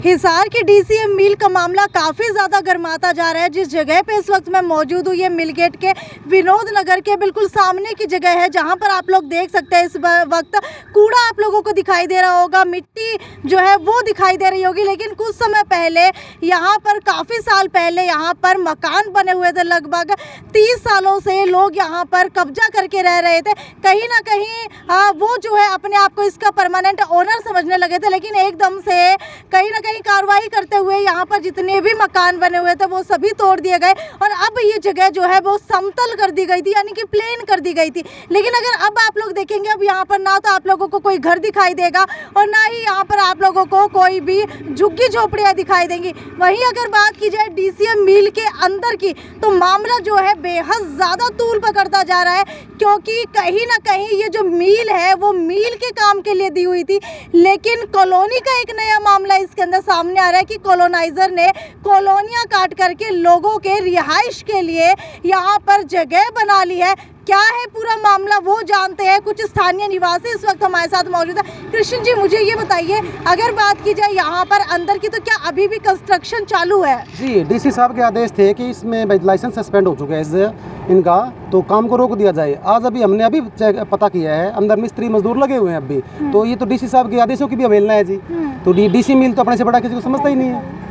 हिसार के डीसीएम मिल का मामला काफ़ी ज़्यादा गर्माता जा रहा है। जिस जगह पे इस वक्त मैं मौजूद हूँ, ये मिल गेट के विनोद नगर के बिल्कुल सामने की जगह है, जहाँ पर आप लोग देख सकते हैं इस वक्त कूड़ा आप लोगों को दिखाई दे रहा होगा, मिट्टी जो है वो दिखाई दे रही होगी। लेकिन कुछ समय पहले यहाँ पर, काफ़ी साल पहले यहाँ पर मकान बने हुए थे। लगभग 30 सालों से लोग यहाँ पर कब्जा करके रह रहे थे। कहीं ना कहीं वो जो है अपने आप को इसका परमानेंट ओनर समझने लगे थे, लेकिन एकदम से कहीं ना कहीं कार्रवाई करते हुए यहाँ पर जितने भी मकान बने हुए थे वो सभी तोड़ दिए गए और अब ये जगह जो है वो समतल कर दी गई थी, यानी कि प्लेन कर दी गई थी। लेकिन अगर अब आप लोग देखेंगे, अब यहाँ पर ना तो आप लोगों को कोई घर दिखाई देगा और ना ही यहाँ पर आप लोगों को कोई भी झुग्गी झोपड़ियाँ दिखाई देंगी। वहीं अगर बात की जाए डीसीएम मिल के अंदर की, तो मामला जो है बेहद ज़्यादा तूल पकड़ता जा रहा है, क्योंकि कहीं ना कहीं ये जो मिल है वो मिल के काम के लिए दी हुई थी। लेकिन कॉलोनी का एक नया मामला इसके अंदर सामने आ रहा है कि कॉलोनाइजर ने कॉलोनियां काट करके लोगों के रिहाइश के लिए यहाँ पर जगह बना ली है। क्या है पूरा मामला वो जानते हैं। कुछ स्थानीय निवासी इस वक्त हमारे साथ मौजूद है। कृष्ण जी, मुझे ये बताइए, अगर बात की जाए यहाँ पर अंदर की, तो क्या अभी भी कंस्ट्रक्शन चालू है? जी, डीसी साहब के आदेश थे कि इसमें लाइसेंस सस्पेंड हो चुके हैं इनका, तो काम को रोक दिया जाए। आज हमने अभी पता किया है, अंदर मिस्त्री मजदूर लगे हुए हैं अभी। तो ये तो डीसी साहब के आदेशों की भी अवहेलना है जी। तो डीसी मिल तो अपने से बड़ा किसी को समझता ही नहीं है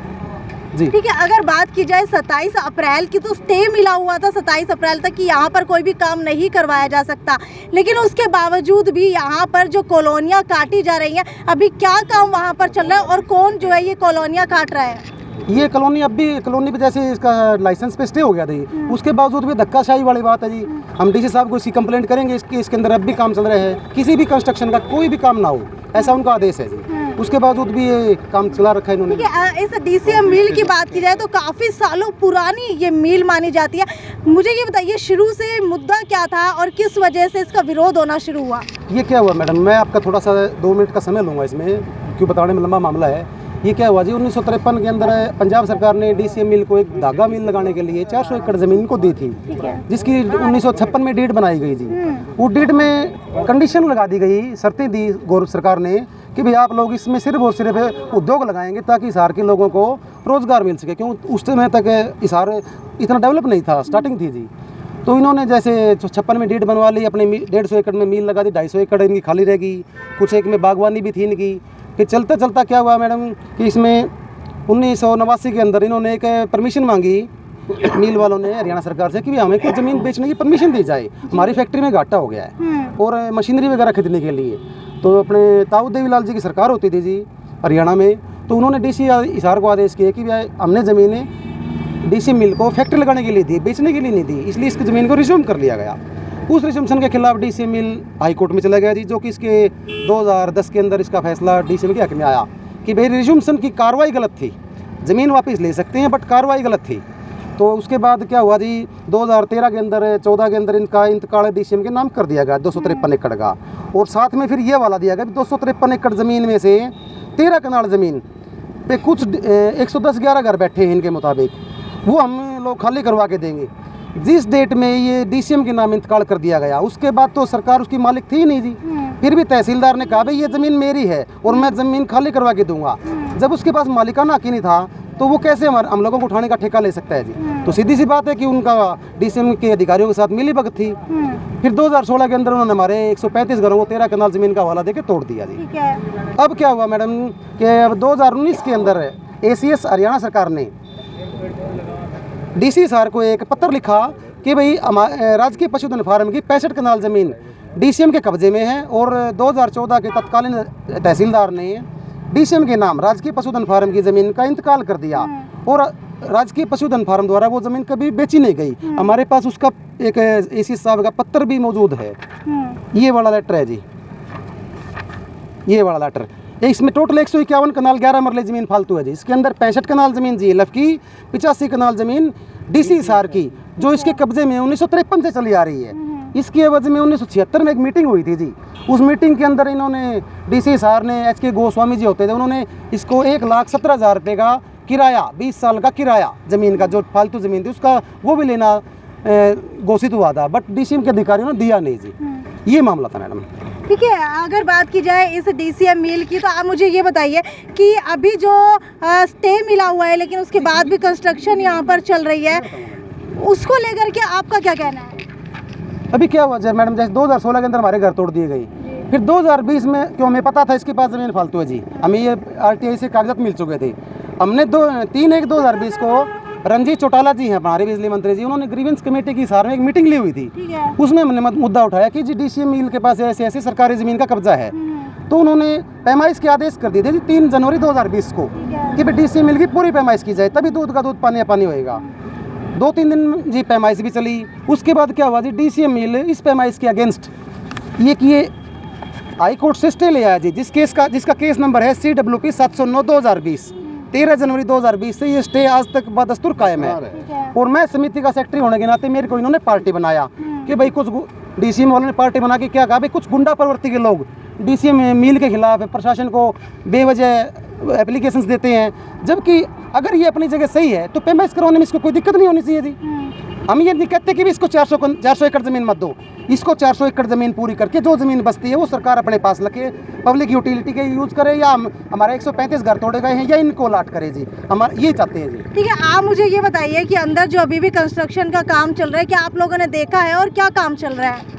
जी। ठीक है, अगर बात की जाए 27 अप्रैल की, तो स्टे मिला हुआ था 27 अप्रैल तक कि यहाँ पर कोई भी काम नहीं करवाया जा सकता। लेकिन उसके बावजूद भी यहाँ पर जो कॉलोनियाँ काटी जा रही हैं, अभी क्या काम वहाँ पर चल रहा है और कौन जो है ये कॉलोनियाँ काट रहा है? ये कॉलोनी कॉलोनी पे जैसे इसका लाइसेंस पे स्टे हो गया था, उसके बावजूद भी धक्काशाही वाली बात है जी। हम डीसी साहब को इसकी कंप्लेंट करेंगे, इसके अंदर अब भी काम चल रहा है, किसी भी कंस्ट्रक्शन का कोई भी काम ना हो, ऐसा उनका आदेश है जी। उसके बावजूद भी ये काम चला रखा है इन्होंने। ठीक है, इस डीसीएम मिल की बात की जाए तो काफ़ी सालों पुरानी ये मिल मानी जाती है। मुझे ये बताइए, शुरू से मुद्दा क्या था और किस वजह से इसका विरोध होना शुरू हुआ? ये क्या हुआ मैडम, मैं आपका थोड़ा सा 2 मिनट का समय लूँगा इसमें, क्यों बताने में लंबा मामला है। ये क्या हुआ जी, 1953 के अंदर पंजाब सरकार ने डीसीएम मिल को एक धागा मिल लगाने के लिए 400 एकड़ ज़मीन को दी थी, जिसकी 1956 में डीड बनाई गई जी। वो डीड में कंडीशन लगा दी गई, शर्तें दी गौरव सरकार ने कि भाई आप लोग इसमें सिर्फ और सिर्फ उद्योग लगाएंगे ताकि हिसार के लोगों को रोज़गार मिल सके। क्यों, उस समय तक हिसार इतना डेवलप नहीं था, स्टार्टिंग थी जी। तो इन्होंने जैसे 56 में डीड बनवा ली, अपने 150 एकड़ में मिल लगा दी, 250 एकड़ इनकी खाली रहेगी, कुछ एक में बागवानी भी थी इनकी। फिर चलता चलता क्या हुआ मैडम कि इसमें 1989 के अंदर इन्होंने एक परमिशन मांगी मिल वालों ने हरियाणा सरकार से कि हमें कुछ ज़मीन बेचने की परमिशन दी जाए, हमारी फैक्ट्री में घाटा हो गया है और मशीनरी वगैरह खरीदने के लिए। तो अपने ताऊ देवीलाल जी की सरकार होती थी जी हरियाणा में, तो उन्होंने डीसी हिसार को आदेश किया कि भाई हमने ज़मीनें डीसी मिल को फैक्ट्री लगाने के लिए दी, बेचने के लिए नहीं दी, इसलिए इसकी ज़मीन को रिज्यूम कर लिया गया। उस रिज्यूमशन के खिलाफ डीसी मिल हाई कोर्ट में चला गया जी, जो कि इसके 2010 के अंदर इसका फैसला डीसी मिल के हक में आया कि भाई रिज्यूमशन की कार्रवाई गलत थी, ज़मीन वापस ले सकते हैं बट कार्रवाई गलत थी। तो उसके बाद क्या हुआ जी, 2013 के अंदर 14 के अंदर इनका इंतकाल डीसीएम के नाम कर दिया गया 253 एकड़ का, और साथ में फिर ये वाला दिया गया 253 एकड़ ज़मीन में से 13 कनाल ज़मीन पे कुछ 110-11 घर बैठे हैं इनके मुताबिक, वो हम लोग खाली करवा के देंगे। जिस डेट में ये डीसीएम के नाम इंतकाल कर दिया गया, उसके बाद तो सरकार उसकी मालिक थी ही नहीं जी। फिर भी तहसीलदार ने कहा भाई ये ज़मीन मेरी है और मैं ज़मीन खाली करवा के दूंगा। जब उसके पास मालिकाना हक ही नहीं था, तो वो कैसे हम लोगों को उठाने का ठेका ले सकता है जी। तो सीधी सी बात है कि उनका डीसीएम के अधिकारियों के साथ मिली भगत थी। फिर 2016 के अंदर उन्होंने हमारे 135 घरों को 13 कनाल ज़मीन का हवाला देके तोड़ दिया जी। अब क्या हुआ मैडम कि अब 2019 के अंदर एसीएस हरियाणा सरकार ने डीसी सार को एक पत्र लिखा कि भाई राजकीय पशुधन फार्म की 65 कनाल ज़मीन डीसीएम के कब्जे में है, और 2014 के तत्कालीन तहसीलदार ने डीसीएम के नाम राजकीय पशुधन फार्म की ज़मीन का इंतकाल कर दिया, और राजकीय पशुधन फार्म द्वारा वो ज़मीन कभी बेची नहीं गई। हमारे पास उसका एक एसी साहब का पत्र भी मौजूद है, ये वाला लेटर है जी, ये वाला लेटर। इसमें टोटल 151 कनाल 11 मरले ज़मीन फालतू है जी। इसके अंदर 65 कनाल ज़मीन जी एलएफ की, 85 कनाल ज़मीन डीसी हिसार की, जो इसके कब्जे में 1953 से चली आ रही है। इसकी एवज में 1976 में एक मीटिंग हुई थी जी। उस मीटिंग के अंदर इन्होंने डीसी हिसार ने, HK गोस्वामी जी होते थे, उन्होंने इसको 1,17,000 रुपये का किराया, 20 साल का किराया ज़मीन का, जो फालतू ज़मीन थी उसका वो भी लेना घोषित हुआ था, बट डीसीएम के अधिकारियों ने दिया नहीं जी। ये मामला था मैडम। ठीक है, अगर बात की जाए इस डीसीएम मिल की, तो आप मुझे ये बताइए कि अभी जो स्टे मिला हुआ है लेकिन उसके बाद भी कंस्ट्रक्शन यहाँ पर चल रही है, उसको लेकर के आपका क्या कहना है? अभी क्या हुआ जैसे मैडम, जैसे 2016 के अंदर हमारे घर तोड़ दिए गई, फिर 2020 में क्यों हमें पता था इसके पास ज़मीन फालतू है जी, हमें ये आरटीआई से कागजात मिल चुके थे। हमने 3/1/2020 को रंजीत चौटाला जी हैं हमारे बिजली मंत्री जी, उन्होंने ग्रीवेंस कमेटी की सार में एक मीटिंग ली हुई थी। उसमें हमने मुद्दा उठाया कि जी डीसीएम मिल के पास ऐसे ऐसे सरकारी ज़मीन का कब्जा है, तो उन्होंने पैमाइश के आदेश कर दिए थे जी 3 जनवरी 2020 को कि भाई डीसीएम मिल की पूरी पैमाइश की जाए, तभी दूध का दूध पानी का पानी होएगा। 2-3 दिन जी पैमाइश भी चली। उसके बाद क्या हुआ जी, डीसीएम मिल इस पैमाइश के अगेंस्ट ये हाई कोर्ट से स्टे ले आया जी, जिसका केस नंबर है CWP 709/2020। 13 जनवरी 2020 से ये स्टे आज तक बदस्तूर कायम है। और मैं समिति का सेक्रेटरी होने के नाते मेरे को इन्होंने पार्टी बनाया कि भाई कुछ डीसीएम वालों ने पार्टी बना के क्या कहा, भाई कुछ गुंडा प्रवृत्ति के लोग डीसीएम मिल के खिलाफ प्रशासन को बेवजह एप्लीकेशंस देते हैं, जबकि अगर ये अपनी जगह सही है तो पैमाइश करवाने में इसको कोई दिक्कत नहीं होनी चाहिए जी। हम ये नहीं कहते कि भी इसको 400 एकड़ ज़मीन मत दो, इसको 400 एकड़ ज़मीन पूरी करके जो ज़मीन बचती है वो सरकार अपने पास रखे, पब्लिक यूटिलिटी के यूज़ करे, या हमारे 135 घर तोड़े गए हैं या इनको अलाट करे जी, हमारा ये चाहते हैं जी। ठीक है, आप मुझे ये बताइए कि अंदर जो अभी भी कंस्ट्रक्शन का काम चल रहा है, क्या आप लोगों ने देखा है और क्या काम चल रहा है?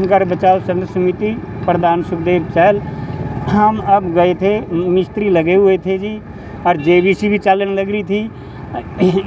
घर बचाओ संघर्ष समिति प्रधान सुखदेव चहल, हम अब गए थे, मिस्त्री लगे हुए थे जी, और जेबीसी भी चलने लग रही थी।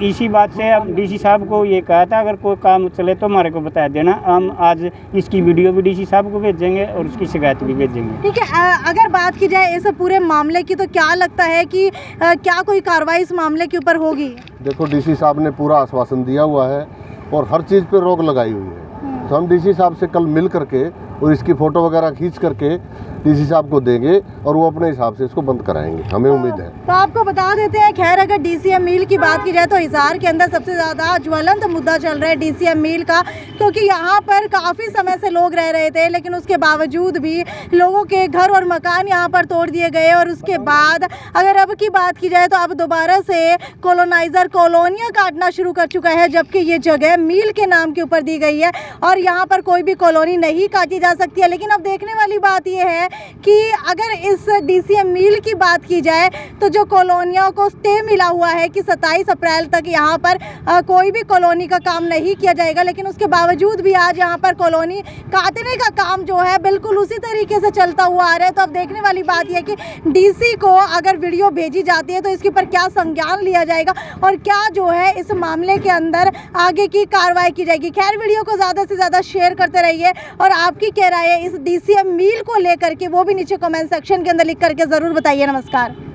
इसी बात से हम डीसी साहब को ये कहा था अगर कोई काम चले तो हमारे को बता देना, हम आज इसकी वीडियो भी डीसी साहब को भेजेंगे और उसकी शिकायत भी भेजेंगे। ठीक है, अगर बात की जाए इस पूरे मामले की, तो क्या लगता है कि क्या कोई कार्रवाई इस मामले के ऊपर होगी? देखो, डीसी साहब ने पूरा आश्वासन दिया हुआ है और हर चीज़ पे रोक लगाई हुई है, तो हम डीसी साहब से कल मिल करके और इसकी फ़ोटो वगैरह खींच करके डीसी साहब को देंगे और वो अपने हिसाब से इसको बंद कराएंगे, हमें उम्मीद है। तो आपको बता देते हैं, खैर अगर डीसीएम मिल की बात की जाए तो हिसार के अंदर सबसे ज़्यादा ज्वलंत मुद्दा चल रहा है डीसीएम मिल का, क्योंकि यहाँ पर काफ़ी समय से लोग रह रहे थे, लेकिन उसके बावजूद भी लोगों के घर और मकान यहाँ पर तोड़ दिए गए। और उसके बाद अगर अब की बात की जाए तो अब दोबारा से कॉलोनाइज़र कॉलोनियाँ काटना शुरू कर चुका है, जबकि ये जगह मिल के नाम के ऊपर दी गई है और यहाँ पर कोई भी कॉलोनी नहीं काटी जा सकती है। लेकिन अब देखने वाली बात यह है कि अगर इस डीसीएम मिल की बात की जाए तो जो कॉलोनियों को स्टे मिला हुआ है कि 27 अप्रैल तक यहाँ पर कोई भी कॉलोनी का काम नहीं किया जाएगा, लेकिन उसके बावजूद भी आज यहाँ पर कॉलोनी काटने का काम जो है बिल्कुल उसी तरीके से चलता हुआ आ रहा है। तो अब देखने वाली बात यह है कि डीसी को अगर वीडियो भेजी जाती है तो इसके ऊपर क्या संज्ञान लिया जाएगा और क्या जो है इस मामले के अंदर आगे की कार्रवाई की जाएगी। खैर, वीडियो को ज़्यादा से ज़्यादा शेयर करते रहिए और आपकी क्या राय है इस डीसीएम मिल को लेकर के वो भी नीचे कमेंट सेक्शन के अंदर लिख करके ज़रूर बताइए। नमस्कार।